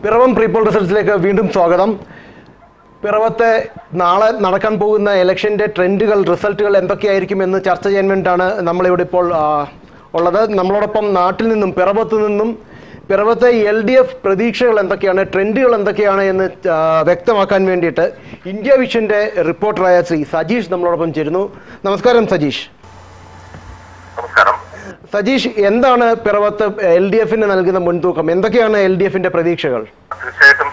Piravom pre-poll റിസൾട്ട്സിലേക്ക് വീണ്ടും സ്വാഗതം. പിറവത്തെ നാളെ നടക്കാൻ പോകുന്ന ഇലക്ഷൻ്റെ ട്രെൻഡുകൾ, റിസൾട്ടുകൾ എന്തൊക്കെയായിരിക്കുമെന്ന് ചർച്ച ചെയ്യാൻ വേണ്ടിയിട്ടാണ് നമ്മളിവിടെ ഇപ്പോൾ ഉള്ളത്. നമ്മളോടൊപ്പം നാട്ടിൽ നിന്നും പിറവത്തു നിന്നും പിറവത്തെ LDF പ്രതീക്ഷകൾ എന്തൊക്കെയാണ്, ട്രെൻഡുകൾ എന്തൊക്കെയാണ് എന്ന് വ്യക്തമാക്കാൻ വേണ്ടിയിട്ട് ഇന്ത്യ വിഷൻ്റെ റിപ്പോർട്ടറായ ശ്രീ സജീഷ് നമ്മളോടൊപ്പം ചേരുന്നു. നമസ്കാരം സജീഷ്. നമസ്കാരം സജീഷ്, എന്താണ് പിറവത്ത് LDFന് നൽകുന്ന മുൻതൂക്കം? എന്തൊക്കെയാണ് LDFന്റെ പ്രതീക്ഷകൾ? തീർച്ചയായിട്ടും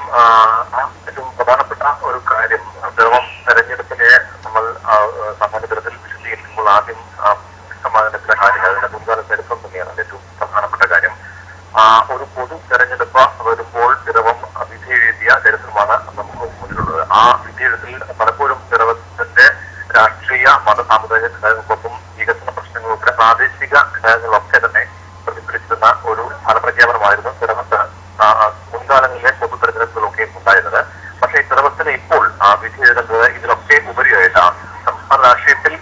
ഏറ്റവും പ്രധാനപ്പെട്ട ഒരു കാര്യം, പിറവം തെരഞ്ഞെടുപ്പിനെ നമ്മൾ സാമാന്യതലത്തിൽ വിശദീകരിക്കുമ്പോൾ ആദ്യം വ്യക്തമാകേണ്ട കാര്യങ്ങൾ അതിന്റെ മുൻകാല ചരിത്രം തന്നെയാണ് ഏറ്റവും പ്രധാനപ്പെട്ട കാര്യം. ഒരു പൊതു തെരഞ്ഞെടുപ്പ് വരുമ്പോൾ പിറവം വിധി എഴുതിയ ചരിത്രമാണ് നമുക്ക് മുന്നിലുള്ളത്. ആ വിധിയെഴുത്തിൽ പലപ്പോഴും പിറവത്തിന്റെ രാഷ്ട്രീയ മത സാമുദായിക ഘടകങ്ങൾക്കൊപ്പം വികസന പ്രശ്നങ്ങളുടെ പ്രാദേശിക ഘടകങ്ങളൊക്കെ തന്നെ പ്രതിഫലിച്ചിരുന്ന ഒരു ഫലപ്രഖ്യാപനമായിരുന്നു പിറവത്ത് മുൻകാലങ്ങളിലെ പൊതു തെരഞ്ഞെടുപ്പുകളൊക്കെ ഉണ്ടായിരുന്നത്. പക്ഷേ പിറവത്തിന് ഇപ്പോൾ വിധി എഴുതുന്നത് ഇതിലൊക്കെ ഉപരിയായിട്ട് സംസ്ഥാന രാഷ്ട്രീയത്തിൽ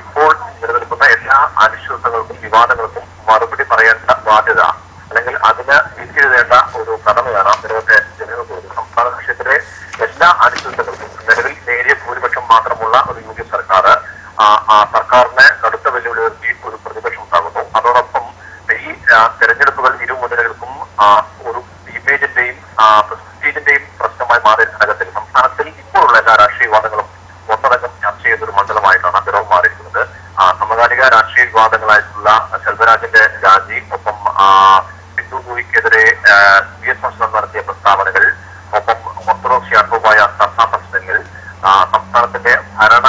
ഇപ്പോൾ നിലനിൽക്കുന്ന എല്ലാ അനിശ്ചിതത്വങ്ങൾക്കും വിവാദങ്ങൾക്കും മറുപടി പറയേണ്ട ബാധ്യത അല്ലെങ്കിൽ അതിന് വിധി എഴുതേണ്ട ഒരു കടമയാണ് പിറവത്തെ ജനങ്ങൾക്ക്. സംസ്ഥാന രാഷ്ട്രീയത്തിലെ എല്ലാ അനിശ്ചിതത്വങ്ങൾക്കും നിലവിൽ നേരിയ ഭൂരിപക്ഷം മാത്രമുള്ള ഒരു UDF സർക്കാർ സർക്കാരിനെ കടുത്ത വെല്ലുവിളി ഉയർത്തി ഒരു പ്രതിപക്ഷം ഉണ്ടാകുന്നു. അതോടൊപ്പം ഈ തെരഞ്ഞെടുപ്പുകൾ ഇരു മുന്നണികൾക്കും ഒരു ഇമേജിന്റെയും പ്രസ്റ്റീജിന്റെയും പ്രശ്നമായി മാറിയ ഘടകത്തിൽ സംസ്ഥാനത്തിൽ ഇപ്പോഴുള്ള എല്ലാ രാഷ്ട്രീയ വിവാദങ്ങളും ഒന്നടങ്കം ചർച്ച ചെയ്തൊരു മണ്ഡലമായിട്ടാണ് പിറവം മാറിയിരിക്കുന്നത്. സമകാലിക രാഷ്ട്രീയ വിവാദങ്ങളായിട്ടുള്ള സെൽവരാജിന്റെ രാജി, ഒപ്പം ബിന്ദു ഗോയിക്കെതിരെ CS പ്രശ്നം നടത്തിയ പ്രസ്താവനകൾ, ഒപ്പം ഓർത്തഡോക്സ് യാക്കോബായ സഭാ പ്രശ്നങ്ങൾ, സംസ്ഥാനത്തിന്റെ ഭരണ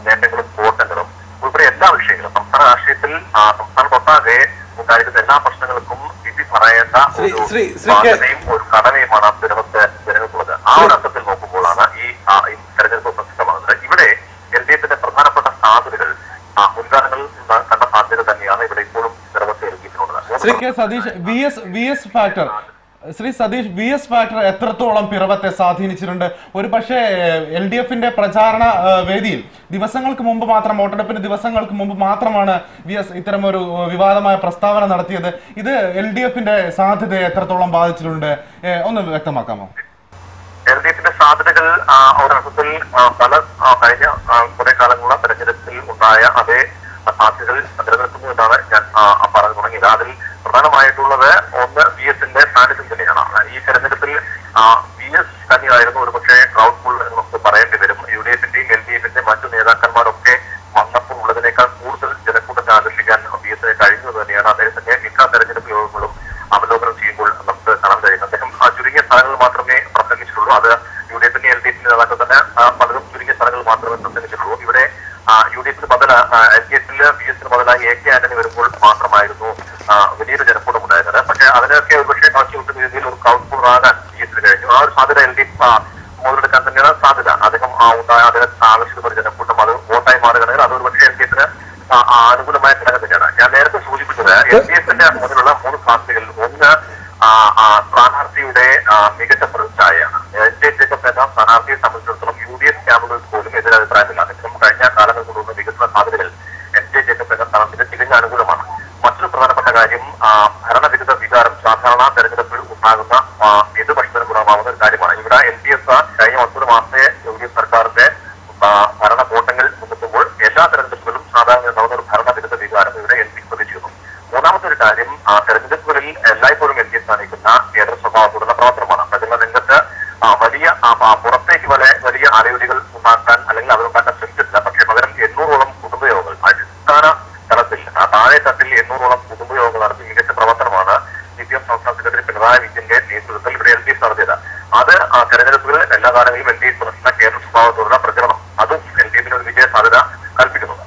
നേട്ടങ്ങളും കോട്ടങ്ങളും ഉൾപ്പെടെ എല്ലാ വിഷയങ്ങളും സംസ്ഥാന രാഷ്ട്രീയത്തിൽ സംസ്ഥാനത്തൊട്ടാകെ ഉണ്ടായിരുന്ന എല്ലാ പ്രശ്നങ്ങൾക്കും വിധി പറയേണ്ട ഒരു ബാധ്യതയും ഒരു കടമയുമാണ് പിറവത്തെ ജനങ്ങൾക്കുള്ളത്. ആ ഒരു അർത്ഥത്തിൽ നോക്കുമ്പോഴാണ് ഈ തെരഞ്ഞെടുപ്പ് പ്രസിദ്ധമാകുന്നത്. ഇവിടെ LDFന്റെ പ്രധാനപ്പെട്ട സാധ്യതകൾ മുൻകാലങ്ങളിൽ കണ്ട സാധ്യത തന്നെയാണ് ഇവിടെ ഇപ്പോഴും പിറവത്തെ നൽകിയിട്ടുള്ളത്. ശ്രീ സതീഷ്, VS ഫാക്ടർ എത്രത്തോളം പിറവത്തെ സ്വാധീനിച്ചിട്ടുണ്ട്? ഒരു പക്ഷേ LDFന്റെ പ്രചാരണ വേദിയിൽ ദിവസങ്ങൾക്ക് മുമ്പ് മാത്രം, വോട്ടെടുപ്പിന് ദിവസങ്ങൾക്ക് മുമ്പ് മാത്രമാണ് VS ഇത്തരമൊരു വിവാദമായ പ്രസ്താവന നടത്തിയത്. ഇത് LDFന്റെ സാധ്യതയെ എത്രത്തോളം ബാധിച്ചിട്ടുണ്ട് ഒന്ന് വ്യക്തമാക്കാമോ? LDFന്റെ സാധ്യതകൾ ഒരർത്ഥത്തിൽ പല കഴിഞ്ഞ കുറെ കാലങ്ങളുള്ള തെരഞ്ഞെടുപ്പിൽ ഉണ്ടായ അതേ സാധ്യതകൾ നിലനിൽക്കുന്നു എന്നാണ് ഞാൻ പറഞ്ഞു തുടങ്ങിയത്. അതിൽ പ്രധാനമായിട്ടുള്ളത് ഒന്ന് VSന്റെ സാന്നിധ്യം തന്നെയാണ്. ഈ തെരഞ്ഞെടുപ്പിൽ VS തന്നെയായിരുന്നു ഒരു പക്ഷേ ക്രൗഡ് ഫുൾ എന്ന് നമുക്ക് പറയേണ്ടി വരും. UDFന്റെയും LDFന്റെയും മറ്റു നേതാക്കന്മാരൊക്കെ വന്നപ്പോൾ ഉള്ളതിനേക്കാൾ കൂടുതൽ ജനക്കൂട്ടത്തെ ആകർഷിക്കാൻ VSന് കഴിഞ്ഞത് തന്നെയാണ്. അദ്ദേഹത്തിന്റെ മിക്ക തെരഞ്ഞെടുപ്പ് യോഗങ്ങളും അവലോകനം ചെയ്യുമ്പോൾ നമുക്ക് കാണാൻ കഴിയുന്നത്. അദ്ദേഹം ചുരുങ്ങിയ സ്ഥലങ്ങളിൽ മാത്രമേ പ്രസംഗിച്ചിട്ടുള്ളൂ. അത് UDFന്റെയും LDFന്റെ നേതാക്കൾ തന്നെ പലരും ചുരുങ്ങിയ സ്ഥലങ്ങളിൽ മാത്രമേ പ്രസംഗിച്ചിട്ടുള്ളൂ. ഇവിടെ UDFന് LDFില് VSന് ബദലായി AK ആന്റണി വരുമ്പോൾ മാത്രമായിരുന്നു വലിയൊരു ജനക്കൂട്ടം ഉണ്ടായിരുന്നത്. പക്ഷേ അതിനൊക്കെ ഒരുപക്ഷെ കാശി വിട്ടുന്ന രീതിയിൽ ഒരു ക്രൗഡ് ഫുൾ ആകാൻ VSന് കഴിഞ്ഞു. ആ ഒരു സാധ്യത LDF മുതലെടുക്കാൻ തന്നെയാണ് സാധ്യത. അദ്ദേഹം അദ്ദേഹത്തെ ആകർഷിക്കുന്ന ഒരു ജനക്കൂട്ടം അത് വോട്ടായി മാറുകയാണെങ്കിൽ അതൊരു പക്ഷേ LDFന് അനുകൂലമായ ഘടകം തന്നെയാണ്. ഞാൻ നേരത്തെ സൂചിപ്പിച്ചത് LDFന്റെ മുന്നിലുള്ള 3 സാധ്യതകളിൽ ഒന്ന് സ്ഥാനാർത്ഥിയുടെ മികച്ച പ്രതിച്ഛായയാണ്. NJ ജേക്കബ് എന്ന സ്ഥാനാർത്ഥിയെ സംബന്ധിച്ചിടത്തോളം UDF ക്യാമ്പുകളിൽ പോലും എതിരഭിപ്രായമില്ല. അദ്ദേഹം കഴിഞ്ഞ കാലങ്ങൾ കൊണ്ടുവന്ന വികസന സാധ്യതകൾ NJ ജേക്കബ് എന്ന സ്ഥാനാർത്ഥിക്ക് തികഞ്ഞ അനുകൂലമാണ്. മറ്റൊരു പ്രധാനപ്പെട്ട കാര്യം, ഭരണവിരുദ്ധ വികാരം സാധാരണ തെരഞ്ഞെടുപ്പിൽ ഉണ്ടാകുന്ന എതിർപക്ഷത്തിന് ഗുണമാവുന്ന ഒരു കാര്യമാണ്. ഇവിടെ LDF കഴിഞ്ഞ 9 മാസത്തെ UDF സർക്കാരിന്റെ ഭരണ കോട്ടങ്ങൾ മുന്നെത്തുമ്പോൾ എല്ലാ തെരഞ്ഞെടുപ്പുകളിലും സാധാരണ ഉണ്ടാകുന്ന ഒരു ഭരണവിരുദ്ധ വികാരം ഇവിടെ LDF പ്രതീക്ഷിക്കുന്നു. മൂന്നാമത്തെ ഒരു കാര്യം, തെരഞ്ഞെടുപ്പുകളിൽ എല്ലായ്പ്പോഴും LDF കാണിക്കുന്ന കേന്ദ്ര സ്വഭാവത്തോടുള്ള പ്രവർത്തനമാണ്. പ്രചരണ രംഗത്ത് വലിയ പുറത്തേക്ക് വലിയ അലയൊലികൾ ഉണ്ടാക്കാൻ അല്ലെങ്കിൽ അവരുണ്ടാക്കാൻ ശ്രമിച്ചിട്ടില്ല. പക്ഷേ പകരം 800ഓളം കുടുംബയോഗങ്ങൾ അടിസ്ഥാന തലത്തിൽ താഴെ തട്ടിൽ 800ഓളം കുടുംബയോഗങ്ങൾ നടത്തി മികച്ച പ്രവർത്തനമാണ് CPM സംസ്ഥാന സെക്രട്ടറി പിണറായി വിജയന്റെ നേതൃത്വത്തിൽ ഇവിടെ LDF നടത്തിയത്. അത് തെരഞ്ഞെടുപ്പുകളിൽ എല്ലാ കാലങ്ങളിലും LDF പുലർത്തുന്ന കേന്ദ്ര സ്വഭാവത്തോടുള്ള പ്രചരണം അതും LDFന് ഒരു വിജയ സാധ്യത കൽപ്പിക്കുന്നുണ്ട്.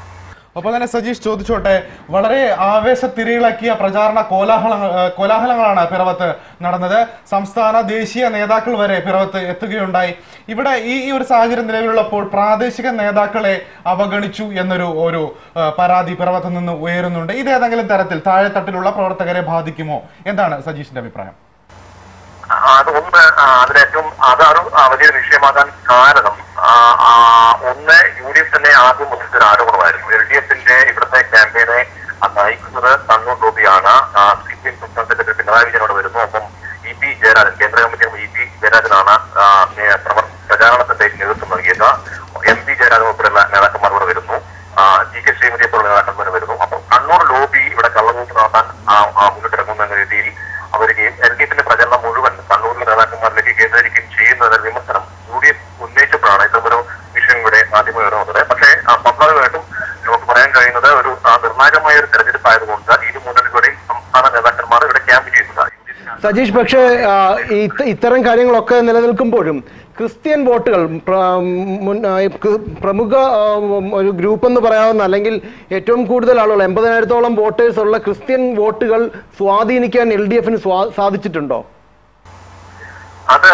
ഒപ്പം തന്നെ സജീഷ് ചോദിച്ചോട്ടെ, വളരെ ആവേശത്തിരയിളക്കിയ പ്രചാരണ കോലാഹലങ്ങളാണ് പിറവത്ത് നടന്നത്. സംസ്ഥാന ദേശീയ നേതാക്കൾ വരെ പിറവത്ത് എത്തുകയുണ്ടായി. ഇവിടെ ഈ ഒരു സാഹചര്യം നിലവിലുള്ളപ്പോൾ പ്രാദേശിക നേതാക്കളെ അവഗണിച്ചു എന്നൊരു പരാതി പിറവത്ത് നിന്ന് ഉയരുന്നുണ്ട്. ഇത് ഏതെങ്കിലും തരത്തിൽ താഴെത്തട്ടിലുള്ള പ്രവർത്തകരെ ബാധിക്കുമോ? എന്താണ് സജീഷിന്റെ അഭിപ്രായം? അതിനേറ്റവും അതാണ് വലിയൊരു വിഷയമാകാൻ കാരണം. ഒന്ന്, UDF തന്നെ ആദ്യം മുതലൊരു ആരോപണമായിരുന്നു. LDFന്റെ ഇവിടുത്തെ ക്യാമ്പയിനെ നയിക്കുന്നത് തണ്ണൂർ ഗോപിയാണ്. CPM സംസ്ഥാന സെക്രട്ടറി പിണറായി വിജയനോട് വരുന്നു. ഒപ്പം EP ജയരാജൻ കേന്ദ്ര കമ്മിറ്റി ജയരാജനാണ് പ്രചാരണത്തിന്റെ നേതൃത്വം നൽകിയത്. MP ജയരാജൻ ഉൾപ്പെടെയുള്ള നേതാക്കന്മാർ ഇവിടെ വരുന്നു. GK ശ്രീമതിയെ പോലുള്ള നേതാക്കന്മാർ വരുന്നു. അപ്പം കണ്ണൂർ ലോബി ഇവിടെ കള്ളവോട്ട് നടത്താൻ മുന്നിട്ടിറങ്ങുന്ന എന്ന രീതിയിൽ വരികയും LDFന്റെ പ്രചരണം മുഴുവൻ കണ്ണൂരിലെ നേതാക്കന്മാരിലേക്ക് കേന്ദ്രീകരിക്കുകയും ചെയ്യുന്നതിന് വിമർശനം UDF ഉന്നയിച്ചപ്പോഴാണ് ഇത്തരമൊരു വിഷയം ഇവിടെ ആദ്യമായി വരുന്നത്. പക്ഷേ സ്വാഭാവികമായിട്ടും നമുക്ക് പറയാൻ കഴിയുന്നത് ഒരു നിർണായകമായ ഒരു തെരഞ്ഞെടുപ്പായതുകൊണ്ട് ഇരു മുന്നണികളുടെയും സംസ്ഥാന നേതാക്കന്മാർ ഇവിടെ ക്യാമ്പ് ചെയ്യുന്നതാണ്. സജീഷ്, പക്ഷേ ഇത്തരം കാര്യങ്ങളൊക്കെ നിലനിൽക്കുമ്പോഴും ക്രിസ്ത്യൻ വോട്ടുകൾ പ്രമുഖ ഒരു ഗ്രൂപ്പ് എന്ന് പറയാവുന്ന, അല്ലെങ്കിൽ ഏറ്റവും കൂടുതൽ ആളുകൾ 80,000-ഓളം വോട്ടേഴ്സ് ഉള്ള ക്രിസ്ത്യൻ വോട്ടുകൾ സ്വാധീനിക്കാൻ LDFന് സാധിച്ചിട്ടുണ്ടോ? അത്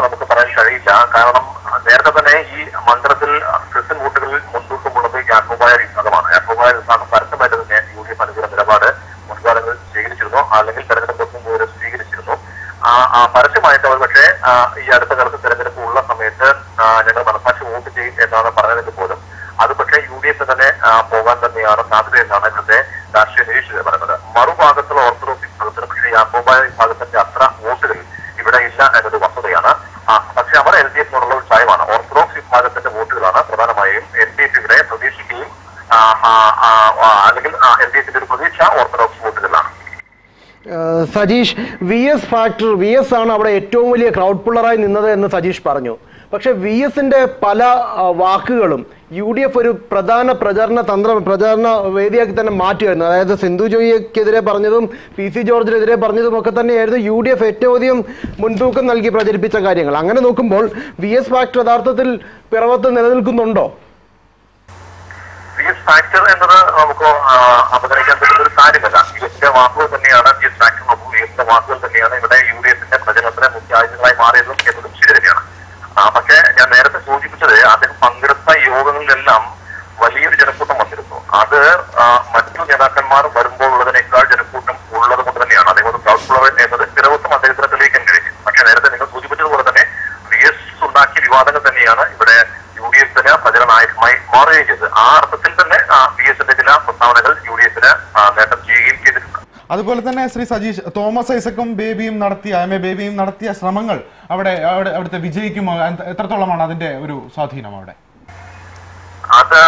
നമുക്ക് പറയാൻ കഴിയില്ല. കാരണം നേരത്തെ തന്നെ ഈ മണ്ഡലത്തിൽ ക്രിസ്ത്യൻ വോട്ടുകളിൽ മുൻതൂക്കമുള്ളത് യാക്കോബായ വിഭാഗമാണ്. യാക്കോബായ വിഭാഗം പരസ്യമായിട്ട് തന്നെ UDF അനുകൂല നിലപാട് മുൻകാലങ്ങളിൽ സ്വീകരിച്ചിരുന്നു, അല്ലെങ്കിൽ തെരഞ്ഞെടുപ്പ് സ്വീകരിച്ചിരുന്നു. പരസ്യമായിട്ട് അവർ പക്ഷേ ഈ അടുത്ത കാലത്ത് തെരഞ്ഞെടുപ്പ് ഉള്ള സമയത്ത് ഞങ്ങൾ മനസാക്ഷി വോട്ട് ചെയ്യും എന്നാണ് പറഞ്ഞതെങ്കിൽ പോലും അത് പക്ഷേ UDF തന്നെ പോകാൻ തന്നെയാണ് സാധ്യത എന്നാണ് ഇന്നത്തെ രാഷ്ട്രീയ നിരീക്ഷകർ പറയുന്നത്. മറുഭാഗത്തുള്ള ഓർത്തഡോക്സ് വിഭാഗത്തിന് പക്ഷേ യാക്കോബായ വിഭാഗത്തിന്റെ അത്ര വോട്ടുകൾ ഇവിടെ ഇല്ല എന്നൊരു വസ്തുതയാണ്. പക്ഷെ അവർ LDFിനോടുള്ള ഒരു ചായവാണ്. ഓർത്തഡോക്സ് വിഭാഗത്തിന്റെ വോട്ടുകളാണ് പ്രധാനമായും LDF ഇവിടെ പ്രതീക്ഷിക്കുകയും അല്ലെങ്കിൽ LDFിന്റെ ഒരു പ്രതീക്ഷ ഓർത്തഡോക്സ് വോട്ടുകളിലാണ്. സജീഷ്, VS ഫാക്ടർ, VS ആണ് അവിടെ ഏറ്റവും വലിയ ക്രൗഡ് പുള്ളറായി നിന്നത് എന്ന് സജീഷ് പറഞ്ഞു. പക്ഷെ VSന്റെ പല വാക്കുകളും UDF ഒരു പ്രധാന പ്രചാരണ വേദിയാക്കി തന്നെ മാറ്റുമായിരുന്നു. അതായത് സിന്ധു ജോയിക്കെതിരെ പറഞ്ഞതും PC ജോർജിനെതിരെ പറഞ്ഞതും ഒക്കെ തന്നെയായിരുന്നു UDF ഏറ്റവും അധികം മുൻതൂക്കം നൽകി പ്രചരിപ്പിച്ച കാര്യങ്ങൾ. അങ്ങനെ നോക്കുമ്പോൾ VS ഫാക്ടർ യഥാർത്ഥത്തിൽ പിറവത്ത് നിലനിൽക്കുന്നുണ്ടോ? VS ഫാക്ടർ എന്നത് നമുക്ക് അവഗണിക്കാൻ പറ്റുന്ന ഒരു കാര്യമല്ല. VSന്റെ വാക്കുകൾ തന്നെയാണ് VS ഫാക്ടറിനൊപ്പം VSന്റെ വാക്കുകൾ തന്നെയാണ് ഇവിടെ UDFന്റെ പ്രചരണത്തിന് മുഖ്യ ആയുധങ്ങളായി മാറിയതും എന്നതും ശരി തന്നെയാണ്. പക്ഷേ ഞാൻ നേരത്തെ സൂചിപ്പിച്ചത് അദ്ദേഹം പങ്കെടുത്ത യോഗങ്ങളിലെല്ലാം വലിയൊരു ജനക്കൂട്ടം വന്നിരുന്നു. അത് മറ്റു നേതാക്കന്മാർ വരുമ്പോൾ ഉള്ളതിനേക്കാൾ ജനക്കൂട്ടം ഉള്ളത് കൊണ്ട് തന്നെയാണ് അദ്ദേഹം ഒരു ക്രൗഡ് പുള്ളർ എന്നത് സ്ഥിരവത്വം അദ്ദേഹത്തിന് തെളിയിക്കാൻ കഴിയും. പക്ഷേ നേരത്തെ നിങ്ങൾ സൂചിപ്പിച്ചതുപോലെ തന്നെ VS ഉണ്ടാക്കിയ വിവാദങ്ങൾ തന്നെയാണ് ഇവിടെ UDFന് പ്രചരണമായി മാറുകയും ചെയ്തത്. ആ അർത്ഥത്തിൽ തന്നെ VSന്റെ ചില പ്രസ്താവനകൾ UDFന് നേട്ടം ചെയ്യുകയും ചെയ്തിട്ടുണ്ട്. അതുപോലെ തന്നെ ശ്രീ സജീഷ്, തോമസ് ഐസക്കും ബേബിയും നടത്തിയ ശ്രമങ്ങൾ അവിടുത്തെ വിജയിക്കുമോ? എത്രത്തോളമാണ് അതിന്റെ ഒരു സ്വാധീനം അവിടെ? അത്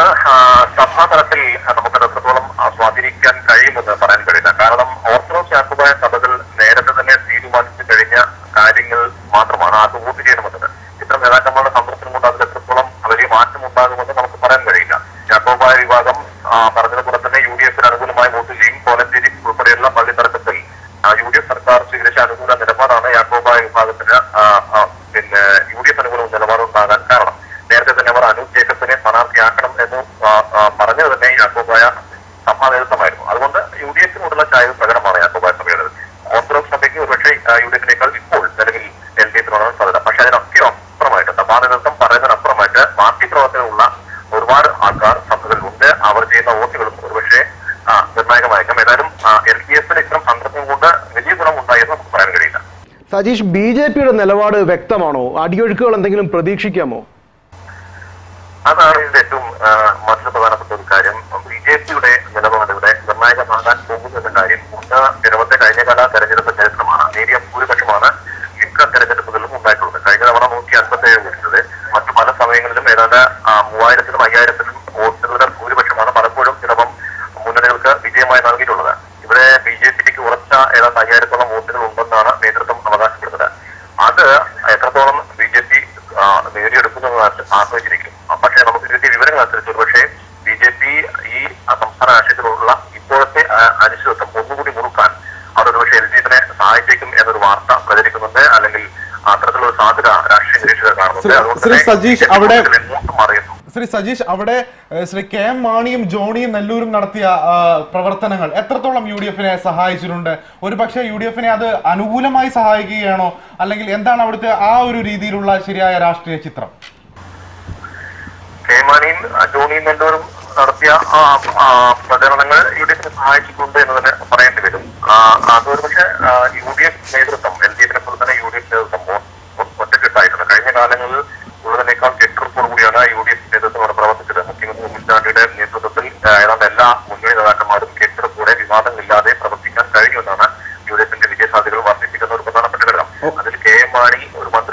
സഭാതലത്തിൽ നമുക്ക് എത്രത്തോളം സ്വാധീനിക്കാൻ കഴിയുമെന്ന് പറയാൻ കഴിയില്ല. കാരണം ഓർത്തഡോക്സ് യാക്കോബായ സഭകൾ നേരത്തെ തന്നെ തീരുമാനിച്ചു കഴിഞ്ഞ കാര്യങ്ങൾ മാത്രമാണ് അത് വോട്ട് ചെയ്യണമെന്നത്. ഇത്തരം നേതാക്കന്മാരുടെ സന്ദർശനം കൊണ്ട് അതിൽ എത്രത്തോളം വലിയ മാറ്റം ഉണ്ടാകുമെന്ന് നമുക്ക് പറയാൻ കഴിയില്ല. യാക്കോബായ വിഭാഗം പറഞ്ഞതുപോലെ തന്നെ UDFന് അനുകൂലമായി വോട്ട് ചെയ്യും. കോലഞ്ചേരി ഉൾപ്പെടെയുള്ള പള്ളി തർക്കത്തിൽ UDF സർക്കാർ സ്വീകരിച്ച അനുകൂല നിലപാടാണ് യാക്കോബായ വിഭാഗത്തിന് UDF അനുകൂല നിലപാടുണ്ടാകാൻ കാരണം. നേരത്തെ തന്നെ അവർ അനൂപ് ജേക്കബിനെ സ്ഥാനാർത്ഥിയാക്കണം എന്ന് പറഞ്ഞത് തന്നെ യാക്കോബായ സഭാ നേതൃത്വമായിരുന്നു. അതുകൊണ്ട് UDFിനോടുള്ള ചായവ് പ്രകടമാണ് യാക്കോബായ സഭയുടെ. ഓർത്തഡോക്സ് സഭയ്ക്ക് ഒരുപക്ഷെ UDFിനേക്കാൾ ഇപ്പോൾ നിലവിൽ LDFിനോടാണ് സാധ്യത. പക്ഷെ അതിനൊക്കെ അപ്പുറമായിട്ട് സഭാ നേതൃത്വം പറയുന്നതിനപ്പുറമായിട്ട് പാർട്ടി പ്രവർത്തനമുള്ള ഒരുപാട് ആൾക്കാർ സഭകളിലുണ്ട്. അവർ ചെയ്യുന്ന വോട്ടുകളും ഒരുപക്ഷെ നിർണായകമായിരിക്കും. ഏതായാലും LDFിന് ഇത്തരം സന്ദർഭം കൊണ്ട് വലിയ ഗുണം ഉണ്ടായെന്ന് നമുക്ക് പറയാൻ കഴിയില്ല. സജീഷ്, BJPയുടെ നിലപാട് വ്യക്തമാണോ? അടിയൊഴുക്കുകൾ എന്തെങ്കിലും പ്രതീക്ഷിക്കാമോ? അതാണ് ഇതിന്റെ ഏറ്റവും മറ്റൊരു പ്രധാനപ്പെട്ട ഒരു കാര്യം. BJPയുടെ നിലപാട് ഇവിടെ നിർണായകമാകാൻ പോകുന്നു എന്ന കാര്യം പിറവത്തെ കഴിഞ്ഞകാല തെരഞ്ഞെടുപ്പ് ചരിത്രമാണ്. നേരിയ ഭൂരിപക്ഷമാണ് മിക്ക തെരഞ്ഞെടുപ്പുകളിലും ഉണ്ടായിട്ടുള്ളത്. കഴിഞ്ഞ തവണ 157 ലഭിച്ചത്. മറ്റു പല സമയങ്ങളിലും ഏതാണ്ട് 3000-നും 5000-നും വോട്ടുകളുടെ ഭൂരിപക്ഷമാണ് പലപ്പോഴും പിറവം മുന്നണികൾക്ക് വിജയമായി നൽകിയിട്ടുള്ളത്. ഇവിടെ BJPക്ക് ഉറച്ച ഏതാണ്ട് 5000-ഓളം വോട്ടുകൾ ഉണ്ടെന്നാണ് നേതൃത്വം അവകാശപ്പെടുന്നത്. അത് എത്രത്തോളം BJP നേടിയെടുക്കുന്നതിന് ആശ്രയിച്ചിരിക്കും. പക്ഷേ നമുക്ക് കിട്ടിയ വിവരങ്ങൾ അനുസരിച്ച് ഒരുപക്ഷെ BJP ഈ സംസ്ഥാന രാഷ്ട്രീയത്തിലുള്ള ഇപ്പോഴത്തെ അനിശ്ചിതത്വം ഒന്നുകൂടി മുറുക്കാൻ അവർ ഒരുപക്ഷെ LDFിനെ സഹായിച്ചേക്കും എന്നൊരു വാർത്ത പ്രചരിക്കുന്നുണ്ട്. അല്ലെങ്കിൽ അത്തരത്തിലുള്ള സാധ്യത രാഷ്ട്രീയ നിരീക്ഷകർ കാണുന്നുണ്ട്. അതുകൊണ്ട് ശ്രീ സജീഷ്, അവിടെ ശ്രീ KM മാണിയും ജോണിയും നെല്ലൂരും നടത്തിയ പ്രവർത്തനങ്ങൾ എത്രത്തോളം UDFിനെ സഹായിച്ചിട്ടുണ്ട്? ഒരു പക്ഷേ UDFിനെ അത് അനുകൂലമായി സഹായിക്കുകയാണോ, അല്ലെങ്കിൽ എന്താണ് അവിടുത്തെ ആ ഒരു രീതിയിലുള്ള ശരിയായ രാഷ്ട്രീയ ചിത്രം? KM മാണിയും ജോണിയും നെല്ലൂരും നടത്തിയ പ്രചരണങ്ങൾ UDFിനെ സഹായിച്ചിട്ടുണ്ട് എന്ന് തന്നെ പറയേണ്ടി വരും. അതൊരു പക്ഷേ UDF നേതൃത്വം LDFിനെ പോലെ തന്നെ UDF നേതൃത്വം ഒറ്റക്കെട്ടായിട്ടുണ്ട്. കഴിഞ്ഞ കാലങ്ങളിൽ ഉള്ളതിനേക്കാൾ കെട്ടുറപ്പോടു കൂടിയാണ് UDF നേതൃത്വം അവിടെ പ്രവർത്തിച്ചത്. മുഖ്യമന്ത്രി ഉമ്മൻചാണ്ടിയുടെ നേതൃത്വത്തിൽ ഏതാണ്ട് എല്ലാ മുന്നണി നേതാക്കന്മാരും കെട്ടുറപ്പോടെ വിവാദങ്ങളില്ലാതെ പ്രവർത്തിക്കാൻ കഴിഞ്ഞുവെന്നാണ് UDFിന്റെ വിജയസാധ്യതകൾ വർദ്ധിപ്പിക്കുന്ന ഒരു പ്രധാനപ്പെട്ട ഘടകം. അതിൽ KM മാണി ഒരു മന്ത്രി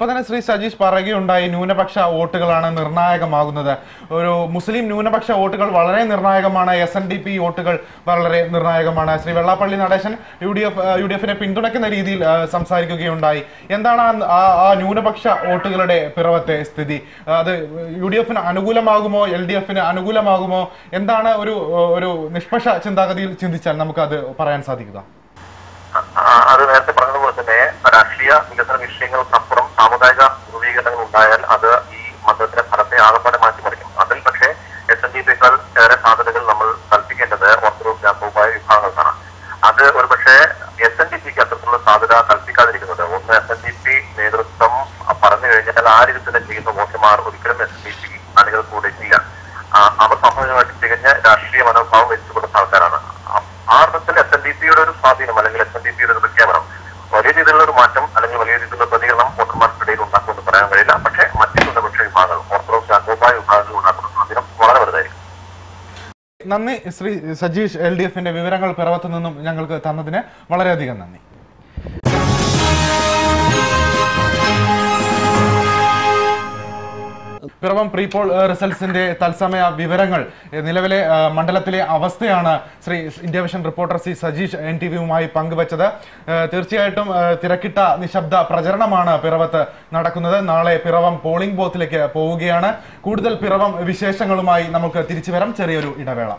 ഒപ്പം തന്നെ ശ്രീ സജീഷ് പറയുകയുണ്ടായി ന്യൂനപക്ഷ വോട്ടുകളാണ് നിർണായകമാകുന്നത്. ഒരു മുസ്ലിം ന്യൂനപക്ഷ വോട്ടുകൾ വളരെ നിർണായകമാണ്, SNDP വോട്ടുകൾ വളരെ നിർണായകമാണ്. ശ്രീ വെള്ളാപ്പള്ളി നടേശൻ UDF-നെ പിന്തുണയ്ക്കുന്ന രീതിയിൽ സംസാരിക്കുകയുണ്ടായി. എന്താണ് ആ ന്യൂനപക്ഷ വോട്ടുകളുടെ പിറവത്തെ സ്ഥിതി? അത് UDF-ന് അനുകൂലമാകുമോ, LDF-ന് അനുകൂലമാകുമോ? എന്താണ് ഒരു നിഷ്പക്ഷ ചിന്താഗതിയിൽ ചിന്തിച്ചാൽ നമുക്ക് അത് പറയാൻ സാധിക്കുക? അത് നേരത്തെ പറഞ്ഞതുപോലെ തന്നെ രാഷ്ട്രീയ വികസന വിഷയങ്ങൾക്കപ്പുറം സാമുദായിക ധ്രുവീകരണങ്ങൾ ഉണ്ടായാൽ അത് ഈ മതത്തിന്റെ ഫലത്തെ ആകപ്പാടെ മാറ്റിമറിക്കും. അതിൽ പക്ഷേ SNDP-യേക്കാൾ ഏറെ സാധ്യതകൾ നമ്മൾ കൽപ്പിക്കേണ്ടത് ഓർത്തഡോക്സ് യാക്കോബായ വിഭാഗങ്ങൾക്കാണ്. അത് ഒരു പക്ഷേ SNDP-ക്ക് അത്തരത്തിലുള്ള സാധ്യത കൽപ്പിക്കാതിരിക്കുന്നത് ഒന്ന്, SNDP നേതൃത്വം പറഞ്ഞു കഴിഞ്ഞാൽ ആ രീതിയിൽ തന്നെ ചെയ്യുന്ന വോട്ടുമാർ ഒരിക്കലും SNDP അണികൾ കൂടെ ചെയ്യാൻ അവർ സാമൂഹികമായിട്ട് തികഞ്ഞ രാഷ്ട്രീയ മനോഭാവം വെച്ചുകൊടുത്ത ആൾക്കാരാണ്. ആ അർത്ഥത്തിൽ SNDP-യുടെ ഒരു സ്വാധീനം അല്ലെങ്കിൽ SNDP-യുടെ ഒരു പ്രഖ്യാപനം വലിയ രീതിയിലുള്ള ഒരു മാറ്റം അല്ലെങ്കിൽ വലിയ രീതിയിലുള്ള പ്രതികരണം വോട്ടർമാർക്കിടയിൽ ഉണ്ടാക്കുമെന്ന് പറയാൻ കഴിയില്ല. പക്ഷേ മറ്റ് ന്യൂനപക്ഷ വിഭാഗങ്ങൾ, ഓർത്തഡോക്സ് യാക്കോബായ വിഭാഗങ്ങൾ ഉണ്ടാക്കുന്ന സ്വാധീനം വളരെ വലുതായിരിക്കും. നന്ദി ശ്രീ സജീഷ്. LDF-ന്റെ വിവരങ്ങൾ പിറവത്തു നിന്നും ഞങ്ങൾക്ക് തന്നതിന് വളരെയധികം നന്ദി. പിറവം പ്രീപോൾ റിസൾട്ട്സിന്റെ തത്സമയ വിവരങ്ങൾ, നിലവിലെ മണ്ഡലത്തിലെ അവസ്ഥയാണ് Shri India Vision reporter Shri Sajeesh NTV-യുമായി പങ്കുവച്ചത്. തീർച്ചയായിട്ടും തിരക്കിട്ട നിശബ്ദ പ്രചരണമാണ് പിറവത്ത് നടക്കുന്നത്. നാളെ പിറവം പോളിംഗ് ബൂത്തിലേക്ക് പോവുകയാണ്. കൂടുതൽ പിറവം വിശേഷങ്ങളുമായി നമുക്ക് തിരിച്ചു വരാം. ചെറിയൊരു ഇടവേള.